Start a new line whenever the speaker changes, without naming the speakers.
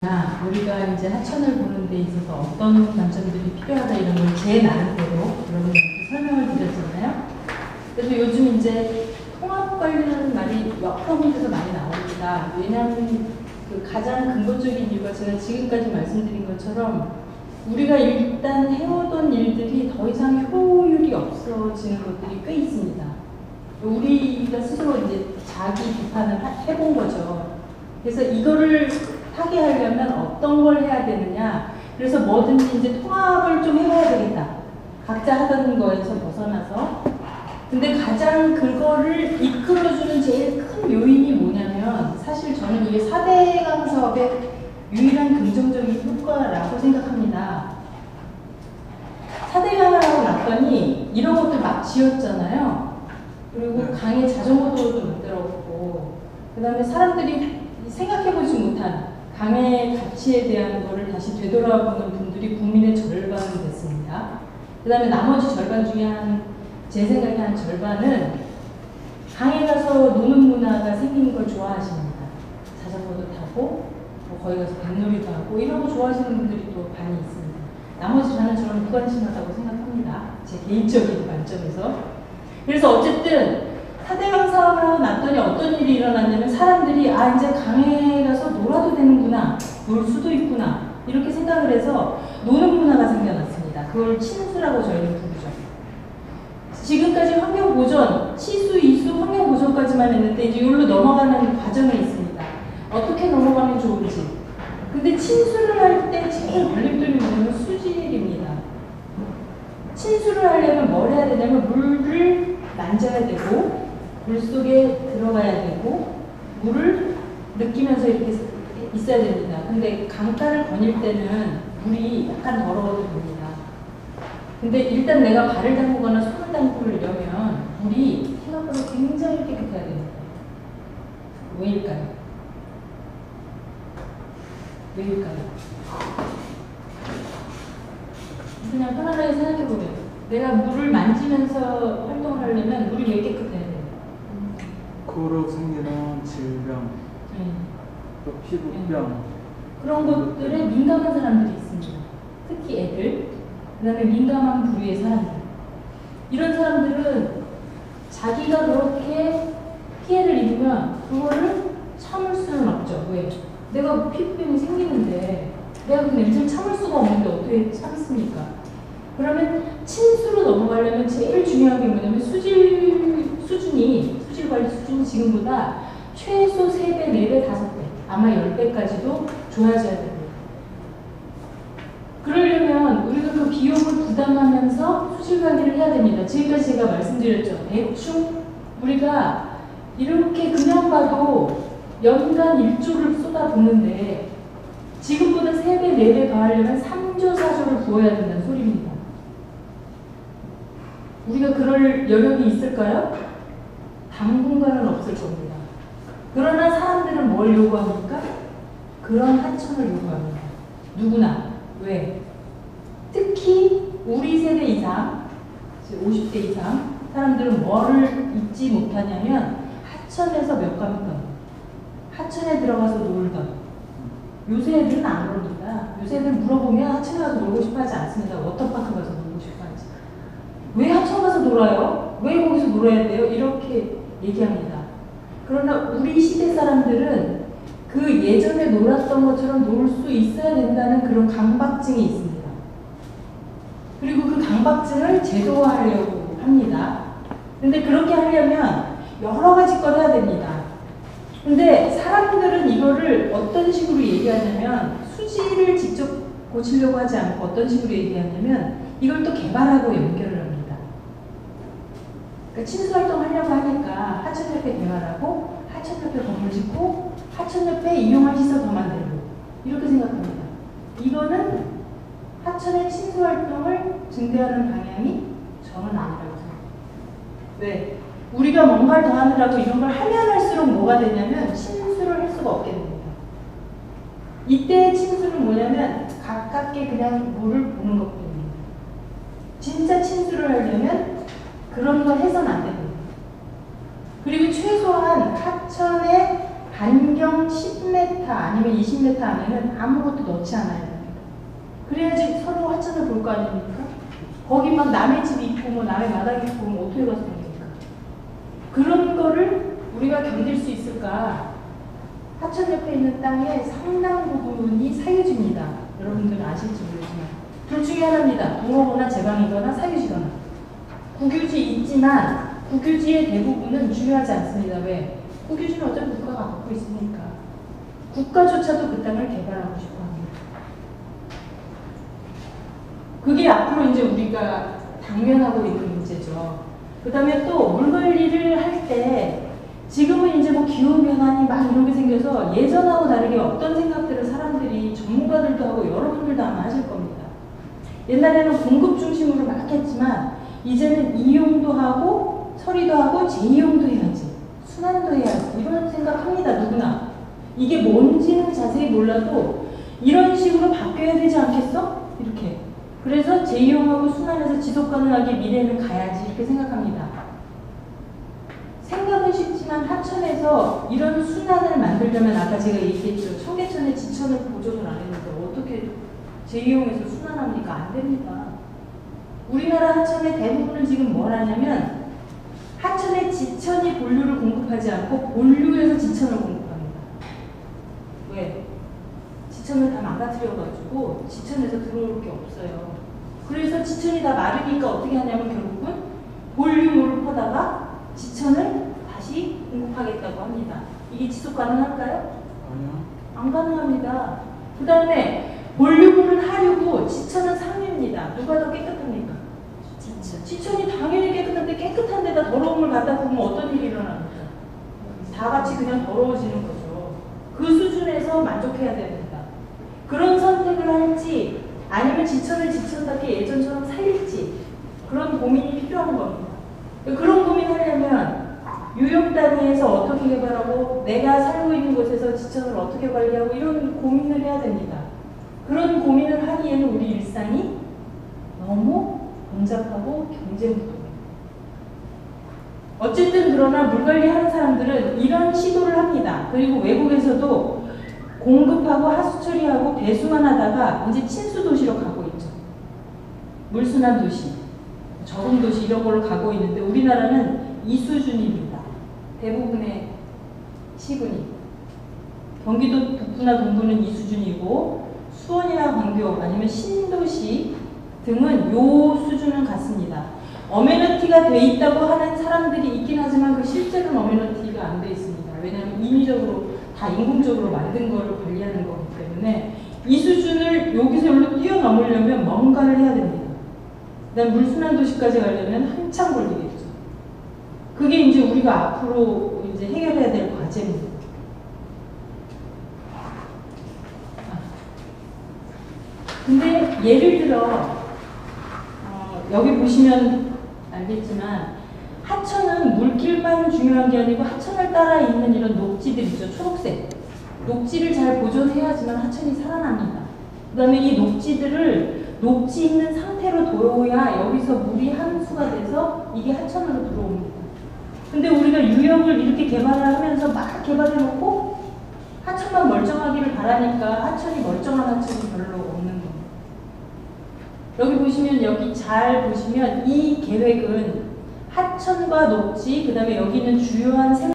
우리가 이제 하천을 보는 데 있어서 어떤 관점들이 필요하다 이런 걸 제 나름대로 여러분들한테 설명을 드렸잖아요. 그래서 요즘 이제 통합 관련한 말이 여러 군데서 많이 나옵니다. 왜냐하면 그 가장 근본적인 이유가 제가 지금까지 말씀드린 것처럼 우리가 일단 해오던 일들이 더 이상 효율이 없어지는 것들이 꽤 있습니다. 우리가 스스로 이제 자기 비판을 해본 거죠. 그래서 이거를 하게 하려면 어떤 걸 해야 되느냐. 그래서 뭐든지 이제 통합을 좀 해봐야 되겠다. 각자 하던 거에서 벗어나서. 근데 가장 그거를 이끌어주는 제일 큰 요인이 뭐냐면 사실 저는 이게 4대강 사업의 유일한 긍정적인 효과라고 생각합니다. 4대강을 하고 났더니 이런 것들 막 지었잖아요. 그리고 강에 자전거 도로도 만들었고 그 다음에 사람들이 생각해보지 못한 강의 가치에 대한 거를 다시 되돌아보는 분들이 국민의 절반은 됐습니다. 그 다음에 나머지 절반 중에 제 생각에 한 절반은 강에 가서 노는 문화가 생기는 걸 좋아하십니다. 자전거도 타고 뭐 거기 가서 뱃놀이도 하고 이런 거 좋아하시는 분들이 또 반이 있습니다. 나머지 반은 저는 무관심하다고 생각합니다. 제 개인적인 관점에서. 그래서 어쨌든 4대강 사업을 하고 났더니 어떤 일이 일어났냐면 사람들이 이제 강에 가서 놀아도 되는구나, 놀 수도 있구나 이렇게 생각을 해서 노는 문화가 생겨났습니다. 그걸 친수라고 저희는 부르죠. 지금까지 환경보전, 치수, 이수, 환경보전까지만 했는데 이제 이걸로 넘어가는 과정이 있습니다. 어떻게 넘어가면 좋은지. 근데 친수를 할 때 제일 걸림돌이 뭐냐면 수질입니다. 친수를 하려면 뭘 해야 되냐면 물을 만져야 되고 물속에 들어가야 되고 물을 느끼면서 이렇게 있어야 됩니다. 근데 강가를 거닐 때는 물이 약간 더러워도 됩니다. 근데 일단 내가 발을 담그거나 손을 담그려면 물이 생각보다 굉장히 깨끗해야 됩니다. 왜일까요? 왜일까요? 그냥 편안하게 생각해보면 내가 물을 만지면서 활동을 하려면 물이 왜 깨끗해야 돼요?
코로 생기는 질병, 또 피부병
그런 것들에 민감한 사람들이 있습니다. 특히 애들, 그 다음에 민감한 부류의 사람들. 이런 사람들은 자기가 그렇게 피해를 입으면 그거를 참을 수는 없죠. 왜? 내가 피부병이 생기는데 내가 그 냄새를 참을 수가 없는데 어떻게 참습니까? 그러면 친수로 넘어가려면 제일 중요한 게 뭐냐면 수질 관리 수준이 지금보다 최소 3배, 4배, 5배, 아마 10배까지도 좋아져야 됩니다. 그러려면 우리가 그 비용을 부담하면서 수질 관리를 해야 됩니다. 지금까지 제가 말씀드렸죠. 대충 우리가 이렇게 그냥 봐도 연간 1조를 쏟아붓는데 지금보다 3배, 4배 더 하려면 3조, 4조를 부어야 된다는 소리입니다. 우리가 그럴 여력이 있을까요? 당분간은 없을 겁니다. 그러나 사람들은 뭘 요구합니까? 그런 하천을 요구합니다. 누구나. 왜? 특히 우리 세대 이상, 50대 이상 사람들은 뭐를 잊지 못하냐면 하천에서 몇 감던, 하천에 들어가서 놀던. 요새 애들은 안 그럽니다. 요새 애들 물어보면 하천에 가서 놀고 싶어 하지 않습니다. 워터파크 가서 놀고 싶어 하지. 왜 하천 가서 놀아요? 왜 거기서 놀아야 돼요? 이렇게 얘기합니다. 그러나 우리 시대 사람들은 그 예전에 놀았던 것처럼 놀 수 있어야 된다는 그런 강박증이 있습니다. 그리고 그 강박증을 제도화하려고 합니다. 근데 그렇게 하려면 여러 가지 걸 해야 됩니다. 근데 사람들은 이거를 어떤 식으로 얘기하냐면 수질을 직접 고치려고 하지 않고 어떤 식으로 얘기하냐면 이걸 또 개발하고 연결을 합니다. 그러니까 친수활동 하려고 하니까 하천옆에 개발하고 하천옆에 건물 짓고 하천옆에 이용할 시설 더 만들고 이렇게 생각합니다. 이거는 하천의 친수활동을 증대하는 방향이 저는 아니라고 생각합니다. 왜? 우리가 뭔가를 더 하느라고 이런 걸 하면 할수록 뭐가 되냐면 친수를 할 수가 없게 됩니다. 이때의 친수는 뭐냐면 가깝게 그냥 물을 보는 것뿐입니다. 진짜 친수를 하려면 그런 걸 해서는 안 됩니다. 그리고 최소한 하천의 반경 10m 아니면 20m 안에는 아무것도 넣지 않아야 됩니다. 그래야지 서로 하천을 볼 거 아닙니까? 거기 막 남의 집이 있고 뭐 남의 마당이 있고 뭐 어떻게 갔습니까? 그런 거를 우리가 견딜 수 있을까? 하천 옆에 있는 땅의 상당 부분이 사유지입니다. 여러분들은 아실지 모르지만 둘 중에 하나입니다. 동호거나 제방이거나 사유지거나. 국유지 있지만 국유지의 대부분은 중요하지 않습니다. 왜? 국유지는 어차피 국가가 갖고 있으니까. 국가조차도 그 땅을 개발하고 싶어 합니다. 그게 앞으로 이제 우리가 당면하고 있는 문제죠. 그 다음에 또 물 관리를 할 때 지금은 이제 뭐 기후변환이 막 이런 게 생겨서 예전하고 다르게 어떤 생각들을 사람들이 전문가들도 하고 여러분들도 아마 하실 겁니다. 옛날에는 공급 중심으로 막 했지만 이제는 이용도 하고 처리도 하고 재이용도 해야지. 순환도 해야지. 이런 생각합니다. 누구나. 이게 뭔지는 자세히 몰라도 이런 식으로 바뀌어야 되지 않겠어? 이렇게. 그래서 재이용하고 순환해서 지속가능하게 미래는 가야지 이렇게 생각합니다. 생각은 쉽지만 하천에서 이런 순환을 만들려면 아까 제가 얘기했죠. 청계천에 지천을 보존을 안 했는데 어떻게 재이용해서 순환합니까? 안 됩니다. 우리나라 하천의 대부분은 지금 뭘 하냐면 하천에 지천이 본류를 공급하지 않고 본류에서 지천을 공급합니다. 왜? 지천을 다 망가뜨려가지고 지천에서 들어올 게 없어요. 그래서 지천이 다 마르니까 어떻게 하냐면 결국은 본류물을 퍼다가 지천을 다시 공급하겠다고 합니다. 이게 지속 가능할까요?
아니요.
안 가능합니다. 그 다음에 본류물은 하류고 지천은 상류입니다. 누가 더 깨끗합니까? 지천이 당연히 깨끗한데 깨끗한 데다 더러운 물 갖다 부으면 어떤 일이 일어납니까? 다 같이 그냥 더러워지는 거죠. 그 수준에서 만족해야 됩니다. 그런 선택을 할지 아니면 지천을 지천답게 예전처럼 살릴지 그런 고민이 필요한 겁니다. 그런 고민을 하려면 유역 단위에서 어떻게 개발하고 내가 살고 있는 곳에서 지천을 어떻게 관리하고 이런 고민을 해야 됩니다. 그런 고민을 하기에는 우리 일상이 너무 복잡하고 경쟁부동입니다. 어쨌든 그러나 물관리하는 사람들은 이런 시도를 합니다. 그리고 외국에서도 공급하고 하수 처리하고 배수만 하다가 이제 친수 도시로 가고 있죠. 물순환 도시, 저온 도시 이런 걸로 가고 있는데 우리나라는 이 수준입니다. 대부분의 시군이. 경기도 북부나 동부는 이 수준이고 수원이나 광교 아니면 신도시 등은 요 수준은 같습니다. 어메니티가 돼 있다고 하는 사람들이 있긴 하지만 그 실제로는 어메니티가 안 돼 있습니다. 왜냐하면 인위적으로 다 인공적으로 만든 거를 관리하는 거기 때문에 이 수준을 여기서 여기로 뛰어넘으려면 뭔가를 해야 됩니다. 그다음 물순환 도시까지 가려면 한참 걸리겠죠. 그게 이제 우리가 앞으로 이제 해결해야 될 과제입니다. 근데 예를 들어 여기 보시면 알겠지만 하천은 물길만 중요한 게 아니고 하천을 따라 있는 이런 녹지들 있죠. 초록색. 녹지를 잘 보존해야지만 하천이 살아납니다. 그 다음에 이 녹지들을 녹지 있는 상태로 둬야 여기서 물이 함수가 돼서 이게 하천으로 들어옵니다. 근데 우리가 유역을 이렇게 개발을 하면서 막 개발해놓고 하천만 멀쩡하기를 바라니까 하천이 멀쩡한 하천이 별로 없는 겁니다. 여기 보시면 여기 잘 보시면 이 계획은 하천과 녹지 그 다음에 여기 있는 주요한